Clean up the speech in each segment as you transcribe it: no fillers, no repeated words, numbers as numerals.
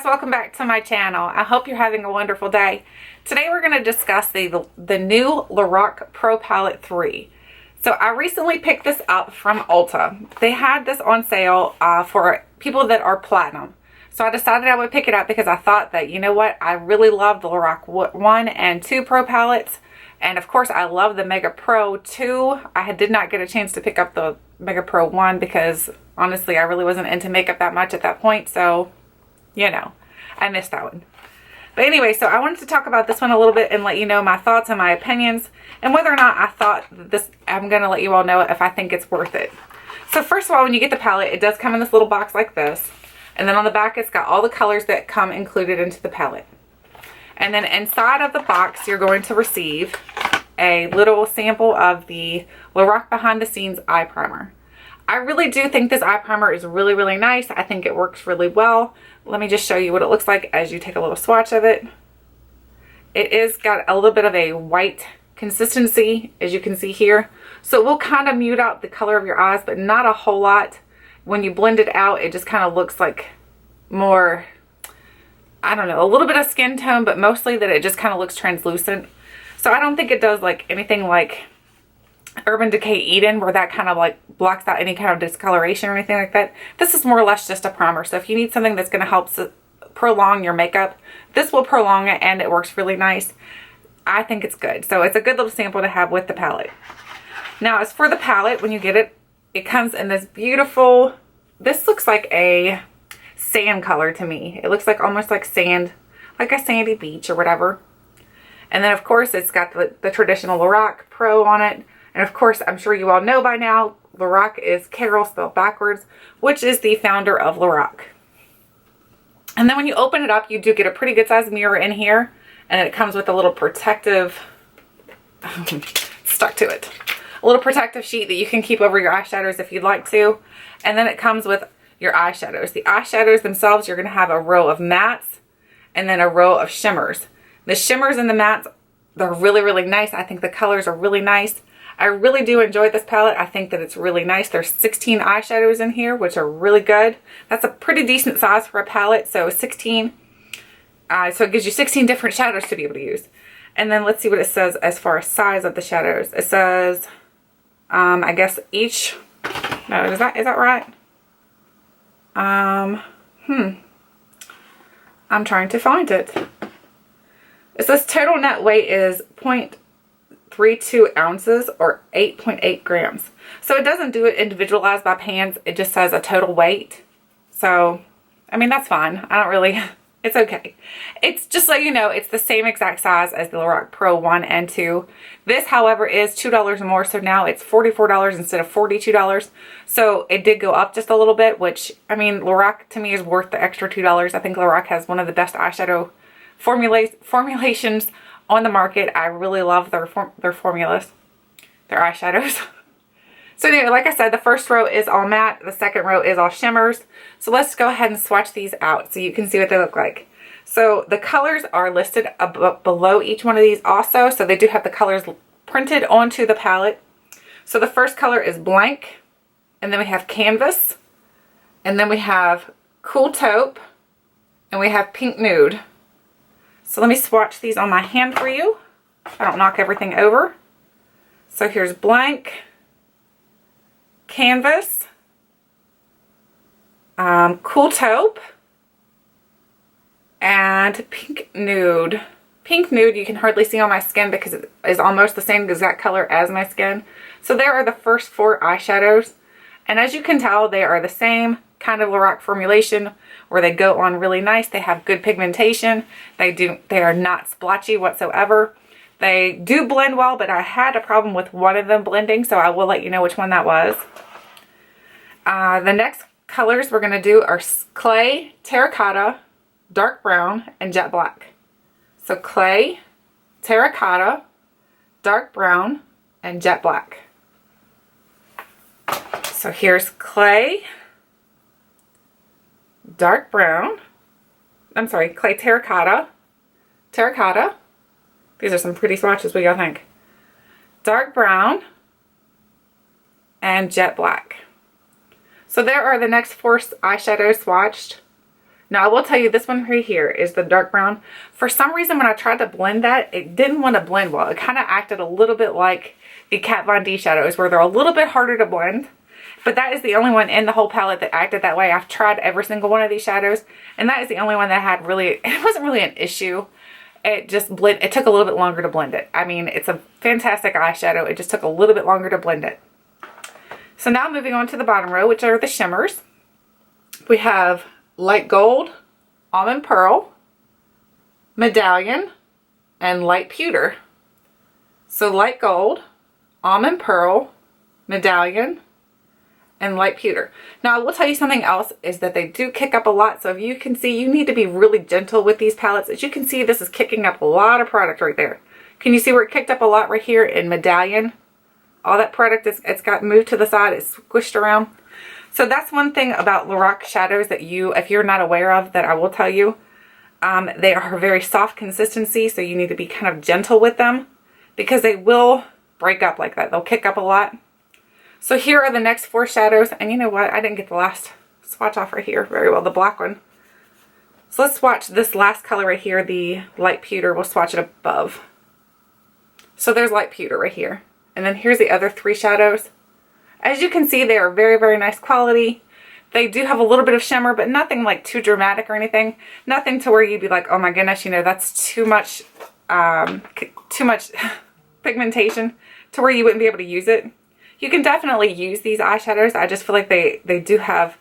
guys, welcome back to my channel. I hope you're having a wonderful day. Today we're going to discuss the new LORAC Pro Palette 3. So I recently picked this up from Ulta. They had this on sale for people that are platinum. So I decided I would pick it up because I thought that, you know what, I really love the LORAC 1 and 2 Pro palettes. And of course I love the Mega Pro 2. I did not get a chance to pick up the Mega Pro 1 because honestly I really wasn't into makeup that much at that point. So, you know, I missed that one. But anyway, so I wanted to talk about this one a little bit and let you know my thoughts and my opinions and whether or not I thought this, I'm going to let you all know if I think it's worth it. So first of all, when you get the palette, it does come in this little box like this. And then on the back, it's got all the colors that come included into the palette. And then inside of the box, you're going to receive a little sample of the LORAC Behind the Scenes Eye Primer. I really do think this eye primer is really, really nice. I think it works really well. Let me just show you what it looks like as you take a little swatch of it. It is got a little bit of a white consistency, as you can see here. So it will kind of mute out the color of your eyes, but not a whole lot. When you blend it out, it just kind of looks like more, I don't know, a little bit of skin tone, but mostly that it just kind of looks translucent. So I don't think it does like anything like Urban Decay Eden, where that kind of like blocks out any kind of discoloration or anything like that. This is more or less just a primer. So if you need something that's going to help prolong your makeup, this will prolong it and it works really nice. I think it's good. So it's a good little sample to have with the palette. Now as for the palette, when you get it, it comes in this beautiful, this looks like a sand color to me. It looks like almost like sand, like a sandy beach or whatever. And then of course it's got the traditional LORAC Pro on it. And of course, I'm sure you all know by now, LORAC is Carol spelled backwards, which is the founder of LORAC. And then when you open it up, you do get a pretty good sized mirror in here. And it comes with a little protective, stuck to it, a little protective sheet that you can keep over your eyeshadows if you'd like to. And then it comes with your eyeshadows. The eyeshadows themselves, you're going to have a row of mattes and then a row of shimmers. The shimmers and the mattes, they're really, really nice. I think the colors are really nice. I really do enjoy this palette. I think that it's really nice. There's 16 eyeshadows in here, which are really good. That's a pretty decent size for a palette. So 16. So it gives you 16 different shadows to be able to use. And then let's see what it says as far as size of the shadows. It says, I guess each, no, is that right? I'm trying to find it. It says total net weight is 0.32 ounces or 8.8 grams. So it doesn't do it individualized by pans. It just says a total weight. So, I mean, that's fine. I don't really, it's okay. It's just so you know, it's the same exact size as the LORAC Pro 1 and 2. This, however, is $2 more. So now it's $44 instead of $42. So it did go up just a little bit, which, I mean, LORAC to me is worth the extra $2. I think LORAC has one of the best eyeshadow formulations on the market. I really love their formulas, their eyeshadows. So anyway, like I said, the first row is all matte. The second row is all shimmers. So let's go ahead and swatch these out so you can see what they look like. So the colors are listed below each one of these also. So they do have the colors printed onto the palette. So the first color is Blank. And then we have Canvas. And then we have Cool Taupe. And we have Pink Nude. So let me swatch these on my hand for you. I don't knock everything over. So here's Blank, Canvas, Cool Taupe, and Pink Nude. Pink Nude you can hardly see on my skin because it is almost the same exact color as my skin. So there are the first 4 eyeshadows. And as you can tell, they are the same kind of LORAC formulation where they go on really nice. They have good pigmentation. They are not splotchy whatsoever. They do blend well, but I had a problem with one of them blending, so I will let you know which one that was. The next colors we're going to do are Clay, Terracotta, Dark Brown, and Jet Black. So Clay, Terracotta, Dark Brown, and Jet Black. So here's Clay, Dark Brown, I'm sorry, Clay Terracotta, these are some pretty swatches, what do y'all think? Dark Brown, and Jet Black. So there are the next 4 eyeshadows swatched. Now I will tell you, this one right here is the dark brown. For some reason when I tried to blend that, it didn't want to blend well. It kind of acted a little bit like the Kat Von D shadows, where they're a little bit harder to blend. But that is the only one in the whole palette that acted that way. I've tried every single one of these shadows, and that is the only one that had really, it wasn't really an issue. It just it took a little bit longer to blend it. I mean, it's a fantastic eyeshadow. It just took a little bit longer to blend it. So now moving on to the bottom row, which are the shimmers. We have Light Gold, Almond Pearl, Medallion, and Light Pewter. So Light Gold, Almond Pearl, Medallion, and Light Pewter. Now I will tell you something else, is that they do kick up a lot. So if you can see, you need to be really gentle with these palettes. As you can see, this is kicking up a lot of product right there. Can you see where it kicked up a lot right here in Medallion? All that product, it's got moved to the side, it's squished around. So that's one thing about LORAC shadows that if you're not aware of, that I will tell you. They are very soft consistency, so you need to be kind of gentle with them, because they will break up like that. They'll kick up a lot. So here are the next 4 shadows, and you know what? I didn't get the last swatch off right here very well, the black one. So let's swatch this last color right here, the Light Pewter. We'll swatch it above. So there's Light Pewter right here. And then here's the other 3 shadows. As you can see, they are very, very nice quality. They do have a little bit of shimmer, but nothing like too dramatic or anything. Nothing to where you'd be like, oh my goodness, you know, that's too much pigmentation to where you wouldn't be able to use it. You can definitely use these eyeshadows. I just feel like they do have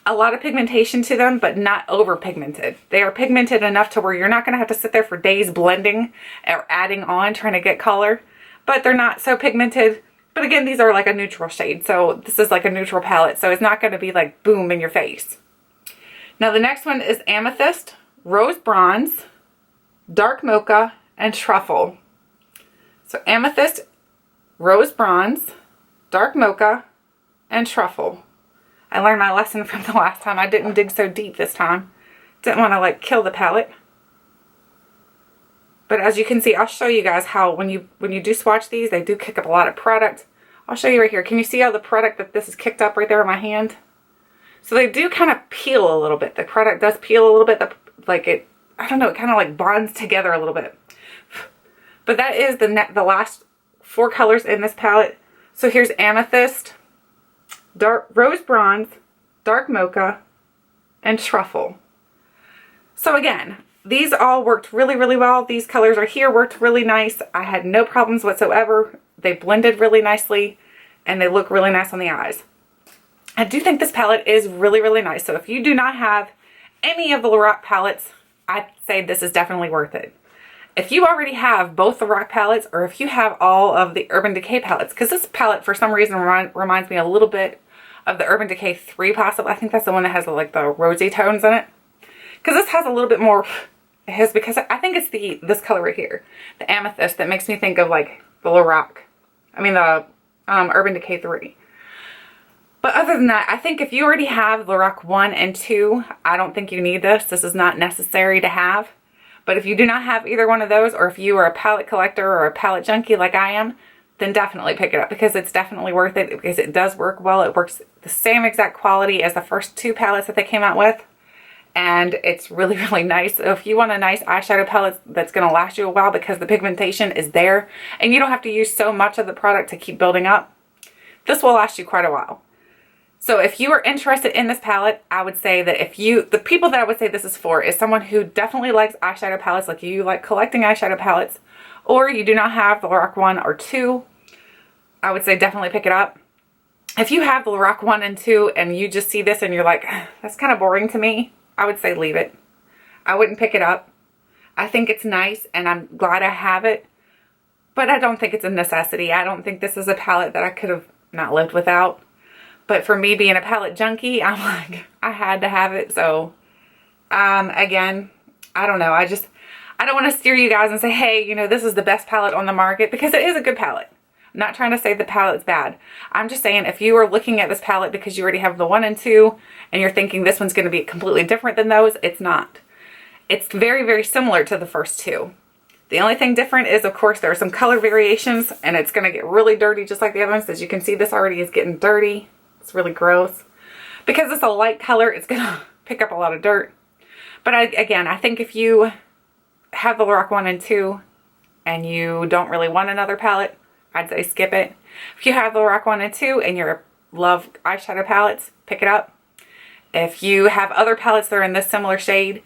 a lot of pigmentation to them, but not over pigmented. They are pigmented enough to where you're not going to have to sit there for days blending or adding on, trying to get color. But they're not so pigmented. But again, these are like a neutral shade. So this is like a neutral palette. So it's not going to be like boom in your face. Now the next one is Amethyst, Rose Bronze, Dark Mocha, and Truffle. So Amethyst, Rose Bronze, Dark Mocha, and Truffle. I learned my lesson from the last time. I didn't dig so deep this time. Didn't want to like kill the palette. But as you can see, I'll show you guys how when you do swatch these, they do kick up a lot of product. I'll show you right here. Can you see how the product that this is kicked up right there in my hand? So they do kind of peel a little bit. The product does peel a little bit. Like it, I don't know, it kind of like bonds together a little bit. But that is the last 4 colors in this palette. So here's Amethyst, Rose Bronze, Dark Mocha, and Truffle. So again, these all worked really, really well. These colors right here worked really nice. I had no problems whatsoever. They blended really nicely, and they look really nice on the eyes. I do think this palette is really, really nice. So if you do not have any of the LORAC palettes, I'd say this is definitely worth it. If you already have both the LORAC palettes, or if you have all of the Urban Decay palettes, because this palette for some reason reminds me a little bit of the Urban Decay 3 possibly. I think that's the one that has like the rosy tones in it. Because this has a little bit more, because I think it's this color right here, the Amethyst, that makes me think of like the LORAC. I mean the Urban Decay 3. But other than that, I think if you already have LORAC 1 and 2, I don't think you need this. This is not necessary to have. But if you do not have either one of those, or if you are a palette collector or a palette junkie like I am, then definitely pick it up, because it's definitely worth it, because it does work well. It works the same exact quality as the first 2 palettes that they came out with. And it's really, really nice. So if you want a nice eyeshadow palette that's going to last you a while because the pigmentation is there and you don't have to use so much of the product to keep building up, this will last you quite a while. So if you are interested in this palette, I would say that the people that I would say this is for is someone who definitely likes eyeshadow palettes, like you like collecting eyeshadow palettes, or you do not have the LORAC 1 or 2, I would say definitely pick it up. If you have the LORAC 1 and 2 and you just see this and you're like, that's kind of boring to me, I would say leave it. I wouldn't pick it up. I think it's nice and I'm glad I have it, but I don't think it's a necessity. I don't think this is a palette that I could have not lived without. But for me being a palette junkie, I'm like, I had to have it. So, again, I don't know. I don't want to steer you guys and say, hey, you know, this is the best palette on the market, because it is a good palette. I'm not trying to say the palette's bad. I'm just saying if you are looking at this palette because you already have the 1 and 2 and you're thinking this one's going to be completely different than those, it's not. It's very, very similar to the first 2. The only thing different is, of course, there are some color variations, and it's going to get really dirty just like the other ones. As you can see, this already is getting dirty. It's really gross. Because it's a light color, it's going to pick up a lot of dirt. But again, I think if you have the LORAC 1 and 2 and you don't really want another palette, I'd say skip it. If you have the LORAC 1 and 2 and you love eyeshadow palettes, pick it up. If you have other palettes that are in this similar shade,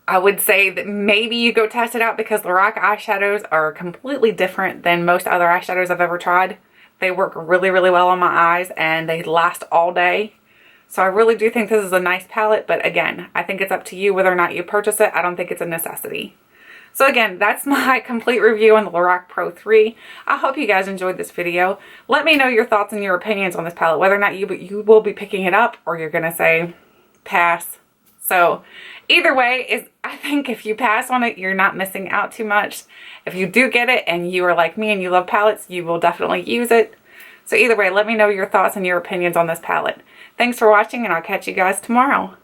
I would say that maybe you go test it out, because LORAC eyeshadows are completely different than most other eyeshadows I've ever tried. They work really, really well on my eyes and they last all day. So I really do think this is a nice palette, but again, I think it's up to you whether or not you purchase it. I don't think it's a necessity. So again, that's my complete review on the LORAC Pro 3. I hope you guys enjoyed this video. Let me know your thoughts and your opinions on this palette, whether or not you will be picking it up or you're going to say pass. So either way, I think if you pass on it, you're not missing out too much. If you do get it and you are like me and you love palettes, you will definitely use it. So either way, let me know your thoughts and your opinions on this palette. Thanks for watching, and I'll catch you guys tomorrow.